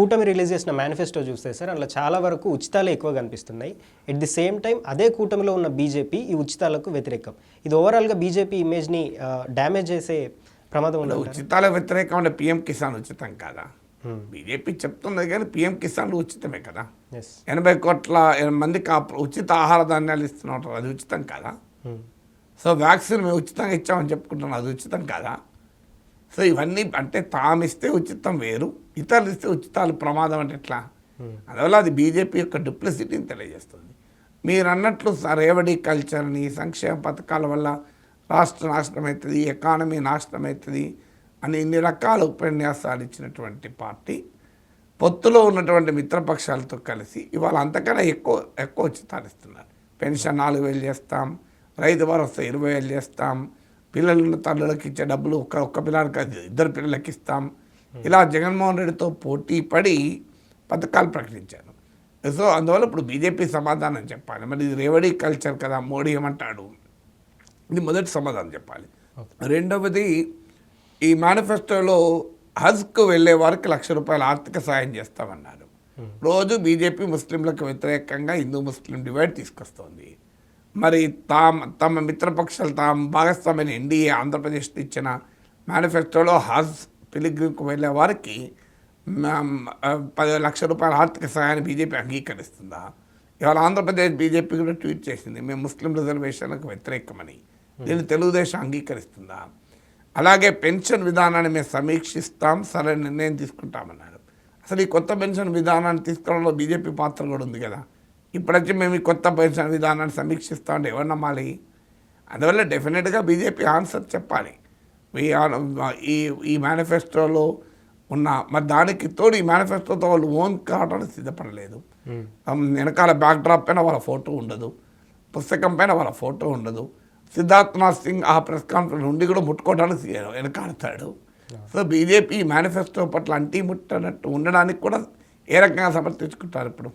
కూటమి రిలీజ్ చేసిన మేనిఫెస్టో చూస్తే సార్ అందులో చాలా వరకు ఉచితాలే ఎక్కువ కనిపిస్తున్నాయి. ఎట్ ది సేమ్ టైం అదే కూటమిలో ఉన్న బీజేపీ ఈ ఉచితాలకు వ్యతిరేకం. ఇది ఓవరాల్గా బీజేపీ ఇమేజ్ని డ్యామేజ్ చేసే ప్రమాదం ఉంది. ఉచితాల వ్యతిరేకం అంటే పీఎం కిసాన్ ఉచితం కాదా? బీజేపీ చెప్తున్నది కానీ పీఎం కిసాన్ ఉచితమే కదా. 80 కోట్ల మందికి ఉచిత ఆహార ధాన్యాలు ఇస్తున్నారు, అది ఉచితం కాదా? సో వ్యాక్సిన్ మేము ఉచితంగా ఇచ్చామని చెప్పుకుంటున్నాం, అది ఉచితం కాదా? సో ఇవన్నీ అంటే తామిస్తే ఉచితం వేరు, ఇతరులు ఇస్తే ఉచితాలు ప్రమాదం అంటే ఎట్లా? అందువల్ల అది బీజేపీ యొక్క డూప్లిసిటీని తెలియజేస్తుంది. మీరు అన్నట్లు రేవడి కల్చర్ని, సంక్షేమ పథకాల వల్ల రాష్ట్ర నాశనం అవుతుంది, ఎకానమీ నాశనం అవుతుంది అని ఇన్ని రకాల ఉపన్యాసాలు ఇచ్చినటువంటి పార్టీ పొత్తులో ఉన్నటువంటి మిత్రపక్షాలతో కలిసి ఇవాళ అంతకన్నా ఎక్కువ ఉచితాలు ఇస్తున్నారు. పెన్షన్ 4,000 చేస్తాం, రైతు భరోసా 20,000 చేస్తాం, పిల్లల తల్లులకు ఇచ్చే డబ్బులు ఒక్క పిల్లలకి 2 పిల్లలకి ఇస్తాం. ఇలా జగన్మోహన్ రెడ్డితో పోటీ పడి పథకాలు ప్రకటించారు. సో అందువల్ల ఇప్పుడు బీజేపీ సమాధానం చెప్పాలి. మరి ఇది రేవడి కల్చర్ కదా, మోడీ ఏమంటాడు, ఇది మొదటి సమాధానం చెప్పాలి. రెండవది, ఈ మేనిఫెస్టోలో హజ్కు వెళ్ళే వారికి ₹1,00,000 ఆర్థిక సాయం చేస్తామన్నారు. రోజు బీజేపీ ముస్లింలకు వ్యతిరేకంగా హిందూ ముస్లిం డివైడ్ తీసుకొస్తోంది. మరి తమ మిత్రపక్షాలు భాగస్వామ్యం ఎన్డీఏ ఆంధ్రప్రదేశ్ ఇచ్చిన మేనిఫెస్టోలో హజ్ పిలిగ్రిమ్కు వెళ్ళే వారికి ₹10,00,000 ఆర్థిక సహాయాన్ని బీజేపీ అంగీకరిస్తుందా? ఇవాళ ఆంధ్రప్రదేశ్ బీజేపీ కూడా ట్వీట్ చేసింది, మేము ముస్లిం రిజర్వేషన్లకు వ్యతిరేకమని. దీన్ని తెలుగుదేశం అంగీకరిస్తుందా? అలాగే పెన్షన్ విధానాన్ని మేము సమీక్షిస్తాం, సరైన నిర్ణయం తీసుకుంటామన్నారు. అసలు ఈ కొత్త పెన్షన్ విధానాన్ని తీసుకోవడంలో బీజేపీ పాత్ర కూడా ఉంది కదా. ఇప్పుడొచ్చి మేము ఈ కొత్త పెన్షన్ విధానాన్ని సమీక్షిస్తామంటే ఎవరు నమ్మాలి? అందువల్ల డెఫినెట్గా బీజేపీ ఆన్సర్ చెప్పాలి. ఈ మేనిఫెస్టోలో ఉన్న మరి దానికి తోడు ఈ మేనిఫెస్టోతో వాళ్ళు ఓన్ కావడానికి సిద్ధపడలేదు. వెనకాల బ్యాక్డ్రాప్ పైన వాళ్ళ ఫోటో ఉండదు, పుస్తకం పైన వాళ్ళ ఫోటో ఉండదు. సిద్ధార్థనాథ్ సింగ్ ఆ ప్రెస్ కాన్ఫరెన్స్ నుండి కూడా ముట్టుకోవడానికి వెనకాడతాడు. సో బీజేపీ మేనిఫెస్టో పట్ల అంటీ ముట్టనట్టు ఉండడానికి కూడా ఏ రకంగా సమర్థించుకుంటారు ఇప్పుడు?